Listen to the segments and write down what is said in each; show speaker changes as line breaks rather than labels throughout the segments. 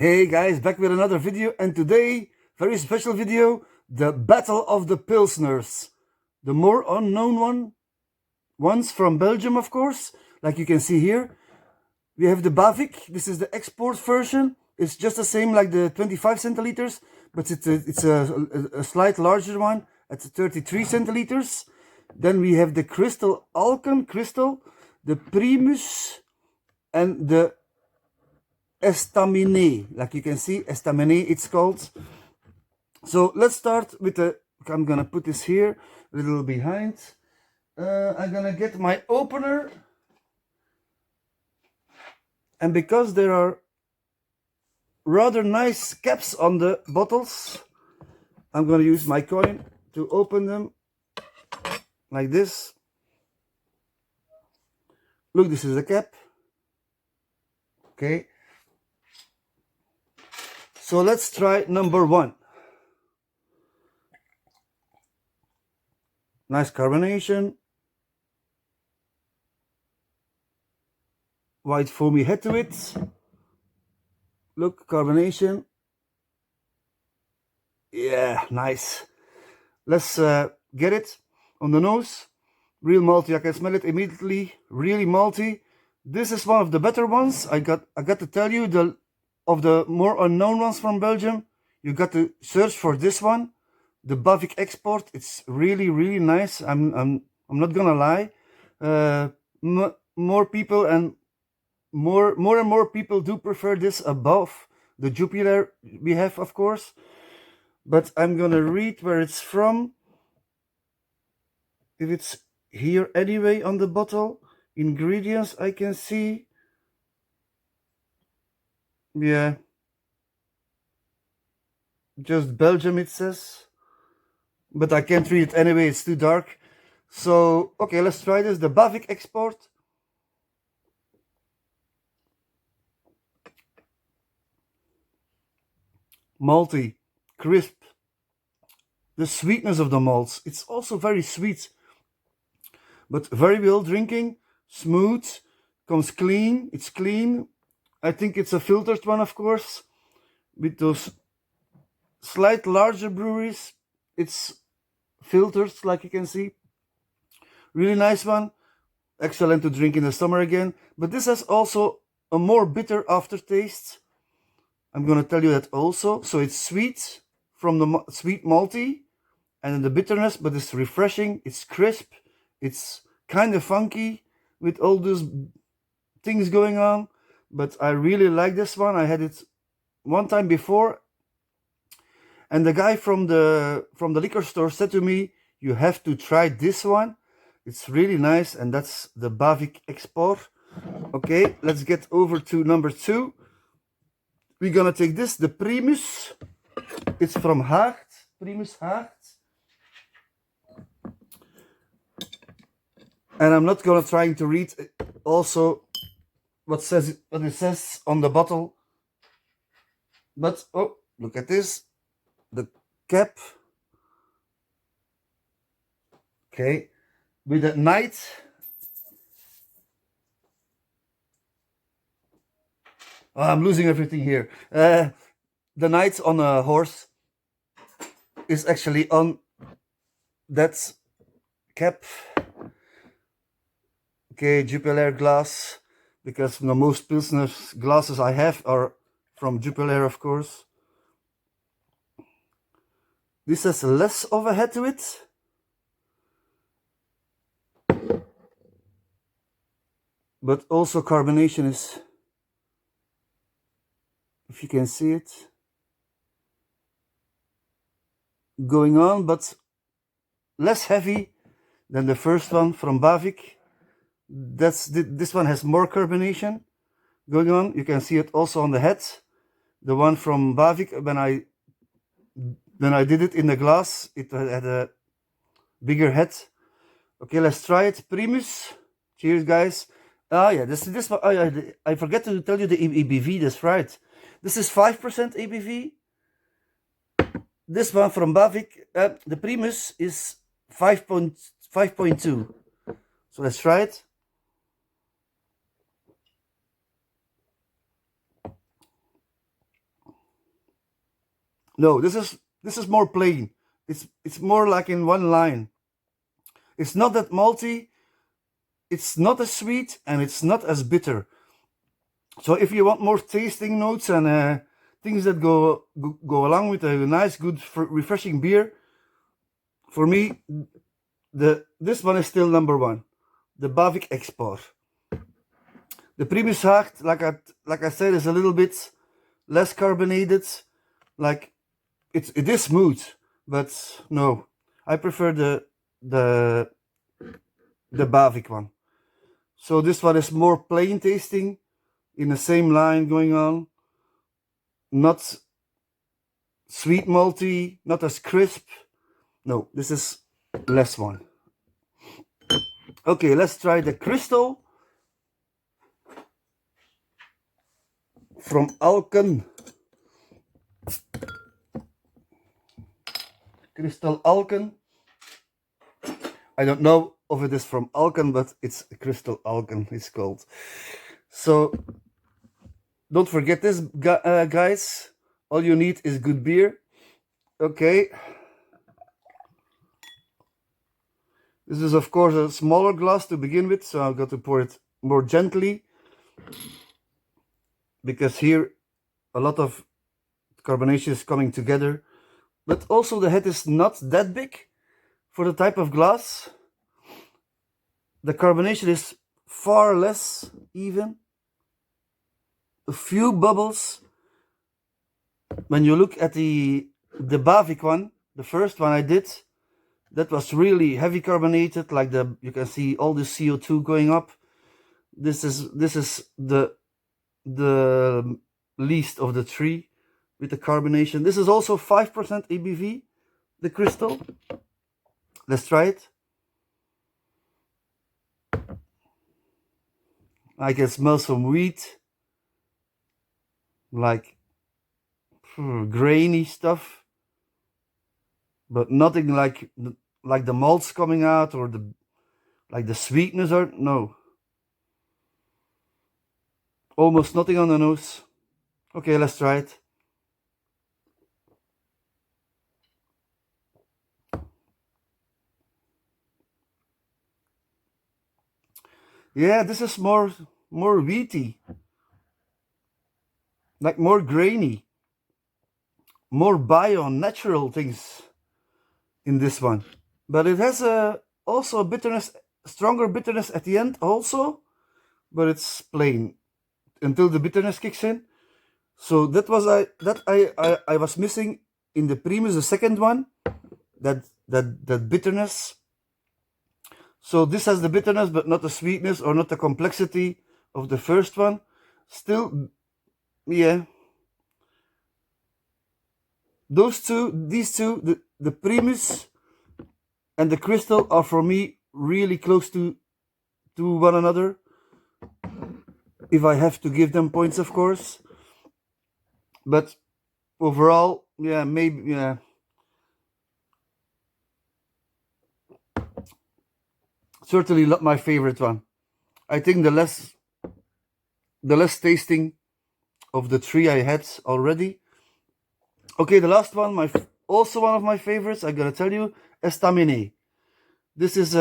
Hey guys, back with another video, and today, very special video, the Battle of the Pilsners. The more unknown ones from Belgium, of course, like you can see here. We have the Bavik. This is the export version. It's just the same like the 25 centiliters, but it's a slight larger one at 33 centiliters. Then we have the Christal, the Primus, and the Estaminee, like you can see, Estaminee it's called. So let's start with I'm gonna put this here, a little behind. I'm gonna get my opener, and because there are rather nice caps on the bottles, I'm gonna use my coin to open them like this. Look, this is the cap. Okay. So let's try number one. Nice carbonation. White foamy head to it. Look, carbonation. Yeah, nice. Let's get it on the nose. Real malty, I can smell it immediately. Really malty. This is one of the better ones. I got to tell you, of the more unknown ones from Belgium, you got to search for this one, the Bavik export. It's really nice. I'm not gonna lie. More people and more people do prefer this above the Jupiler we have, of course. But I'm gonna read where it's from. If it's here anyway on the bottle, ingredients I can see. Yeah, just Belgium it says, but I can't read it anyway, it's too dark. So, okay, let's try this, the Bavik export. Malty, crisp, the sweetness of the malts. It's also very sweet, but very well drinking, smooth, comes clean, it's clean. I think it's a filtered one, of course, with those slight larger breweries. It's filtered, like you can see. Really nice one. Excellent to drink in the summer again. But this has also a more bitter aftertaste. I'm going to tell you that also. So it's sweet from the sweet malty and the bitterness, but it's refreshing. It's crisp. It's kind of funky with all those things going on. But I really like this one. I had it one time before, and the guy from the liquor store said to me, "You have to try this one. It's really nice." And that's the Bavik export. Okay, let's get over to number two. We're gonna take this, the Primus. It's from Haagd, Primus Haagd. And I'm not gonna try to read also what it says on the bottle, but oh, look at this, the cap. Okay, with a knight. Oh, I'm losing everything here. The knight on a horse is actually on that cap. Okay, Jupiler glass, because the most pilsner glasses I have are from Jupiler, of course. This has less of a head to it. But also carbonation is, if you can see it, going on, but less heavy than the first one from Bavik. This one has more carbonation going on. You can see it also on the head. The one from Bavik, when I did it in the glass, it had a bigger head. Okay, let's try it. Primus. Cheers, guys. Ah, yeah, this one. Oh, yeah, I forget to tell you the ABV. That's right. This is 5% ABV. This one from Bavik, the Primus, is 5.2. So let's try it. No, this is more plain. It's more like in one line. It's not that malty, it's not as sweet, and it's not as bitter. So if you want more tasting notes and things that go along with a nice, good, refreshing beer, for me, this one is still number one, the Bavik Export. The Primus Hacht, like I said, is a little bit less carbonated. Like it is smooth, but no, I prefer the Bavik one. So this one is more plain tasting, in the same line going on. Not sweet malty, not as crisp. No, this is less one. Okay, let's try the Christal from Alken. Christal Alken. I don't know if it is from Alken, but it's Christal Alken, it's called. So don't forget this, guys. All you need is good beer. Okay. This is, of course, a smaller glass to begin with, so I've got to pour it more gently, because here a lot of carbonation is coming together. But also the head is not that big for the type of glass. The carbonation is far less even. A few bubbles. When you look at the Bavik one, the first one I did, that was really heavy carbonated, like you can see all the CO2 going up. This is the least of the three with the carbonation. This is also 5% ABV, the Christal. Let's try it. I can smell some wheat, like grainy stuff, but nothing like the malts coming out, or the sweetness, or no. Almost nothing on the nose. Okay, let's try it. Yeah, this is more wheaty, like more grainy, more bio natural things in this one. But it has also a bitterness, stronger bitterness at the end also, but it's plain until the bitterness kicks in. So that was I was missing in the Primus, the second one, that bitterness. So this has the bitterness, but not the sweetness or not the complexity of the first one. Still, yeah. These two, the Primus and the Christal, are for me really close to one another. If I have to give them points, of course. But overall, yeah, maybe, yeah. Certainly not my favorite one. I think the less tasting of the three I had already. Okay, the last one, also one of my favorites, I gotta tell you, Estaminee. This is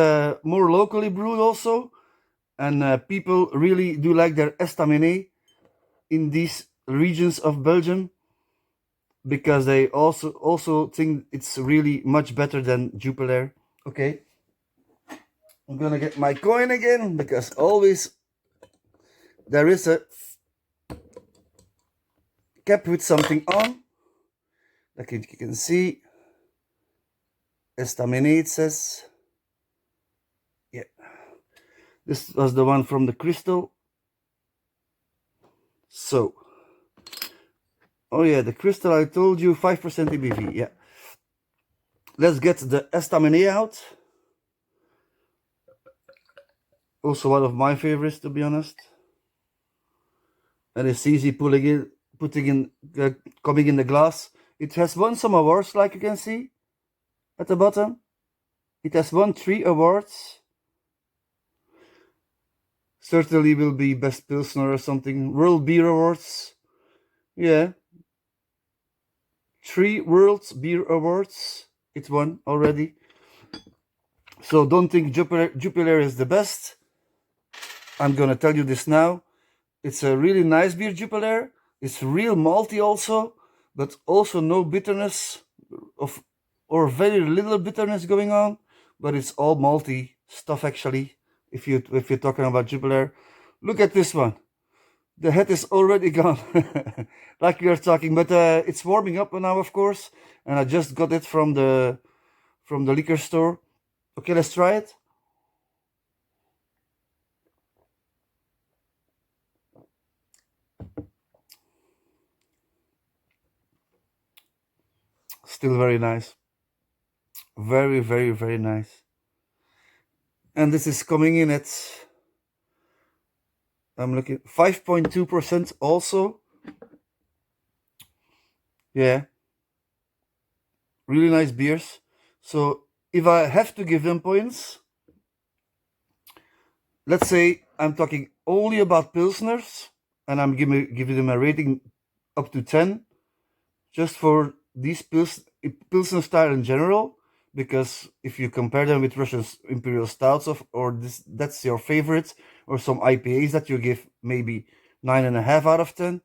more locally brewed also, and people really do like their Estaminee in these regions of Belgium, because they also think it's really much better than Jupiler. Okay, I'm gonna get my coin again, because always there is a cap with something on. Like you can see, Estaminee, it says. Yeah, this was the one from the Christal. So, oh yeah, the Christal, I told you, 5% ABV. Yeah, let's get the Estaminee out. Also one of my favorites, to be honest. And it's easy coming in the glass. It has won some awards, like you can see at the bottom. It has won 3 awards. Certainly will be Best Pilsner or something. World Beer Awards. Yeah. 3 World Beer Awards. It won already. So don't think Jupiler is the best. I'm gonna tell you this now. It's a really nice beer, Jupiler. It's real malty also, but also no bitterness or very little bitterness going on. But it's all malty stuff actually. If you're talking about Jupiler, look at this one. The head is already gone, like we are talking. But it's warming up now, of course, and I just got it from the liquor store. Okay, let's try it. Still very nice. Very, very, very nice. And this is coming in at, I'm looking, 5.2% also. Yeah. Really nice beers. So if I have to give them points, let's say I'm talking only about pilsners, and I'm giving them a rating up to 10, just for these pilsner style in general. Because if you compare them with Russian imperial stouts that's your favorite, or some IPAs that you give maybe 9.5 out of 10,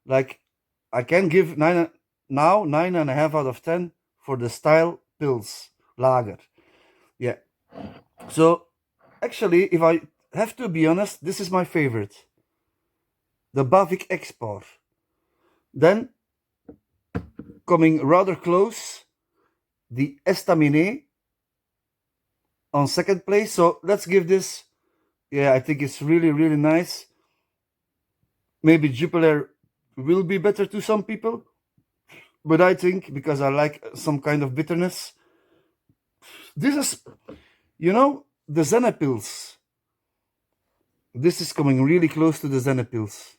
like I can give 9.5 out of 10 for the style pils lager. Yeah. So actually, if I have to be honest, this is my favorite, the Bavik Export. Then coming rather close, the Estaminee on second place. So let's give this, yeah, I think it's really, really nice. Maybe Jupiler will be better to some people, but I think, because I like some kind of bitterness, this is, the Zenepils. This is coming really close to the Zenepils,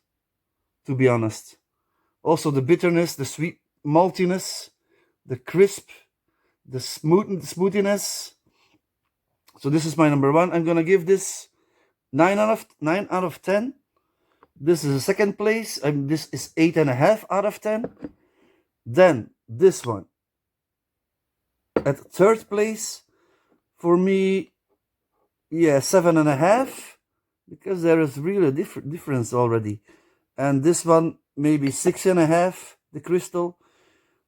to be honest. Also the bitterness, the sweet maltiness, the crisp, the smoothiness. So this is my number one. I'm gonna give this 9 out of 10. This is a second place. This is 8.5 out of 10. Then this one at third place for me, yeah, 7.5, because there is really a difference already. And this one maybe 6.5. The Christal,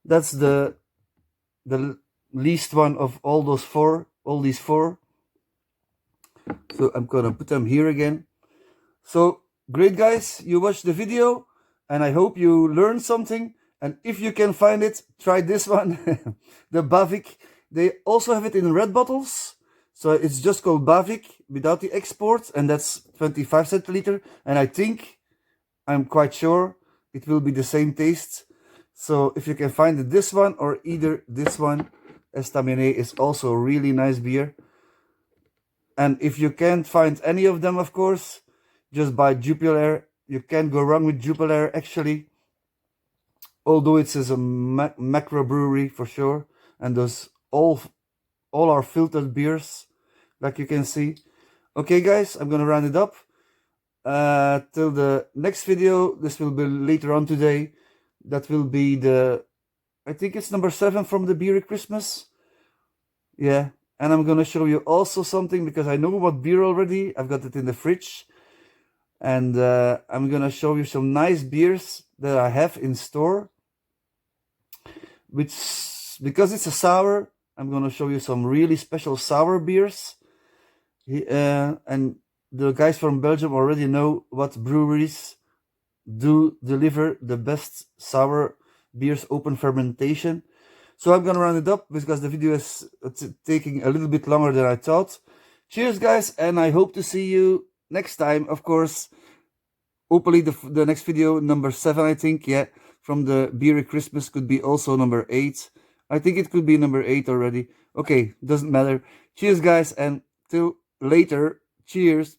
that's the least one of all these four. So I'm gonna put them here again. So great, guys, you watched the video, and I hope you learned something. And if you can find it, try this one, the Bavik. They also have it in red bottles, so it's just called Bavik without the export, and that's 25 centiliter. And I think, I'm quite sure, it will be the same taste. So if you can find this one or either this one, Estaminee is also a really nice beer. And if you can't find any of them, of course, just buy Jupiler. You can't go wrong with Jupiler, actually. Although it is a macro brewery for sure, and those all are filtered beers, like you can see. Okay, guys, I'm gonna round it up. Till the next video. This will be later on today. That will be I think it's number 7 from the Beery Christmas. Yeah, and I'm gonna show you also something, because I know what beer already. I've got it in the fridge. And I'm gonna show you some nice beers that I have in store. Because it's a sour, I'm gonna show you some really special sour beers. And the guys from Belgium already know what breweries do deliver the best sour beers, open fermentation. So I'm gonna round it up, because the video is taking a little bit longer than I thought. Cheers, guys, and I hope to see you next time, of course. Hopefully the next video, number 7, I think, yeah, from the Beery Christmas, could be also number 8. I think it could be number 8 already. Okay, doesn't matter. Cheers, guys, and till later. Cheers.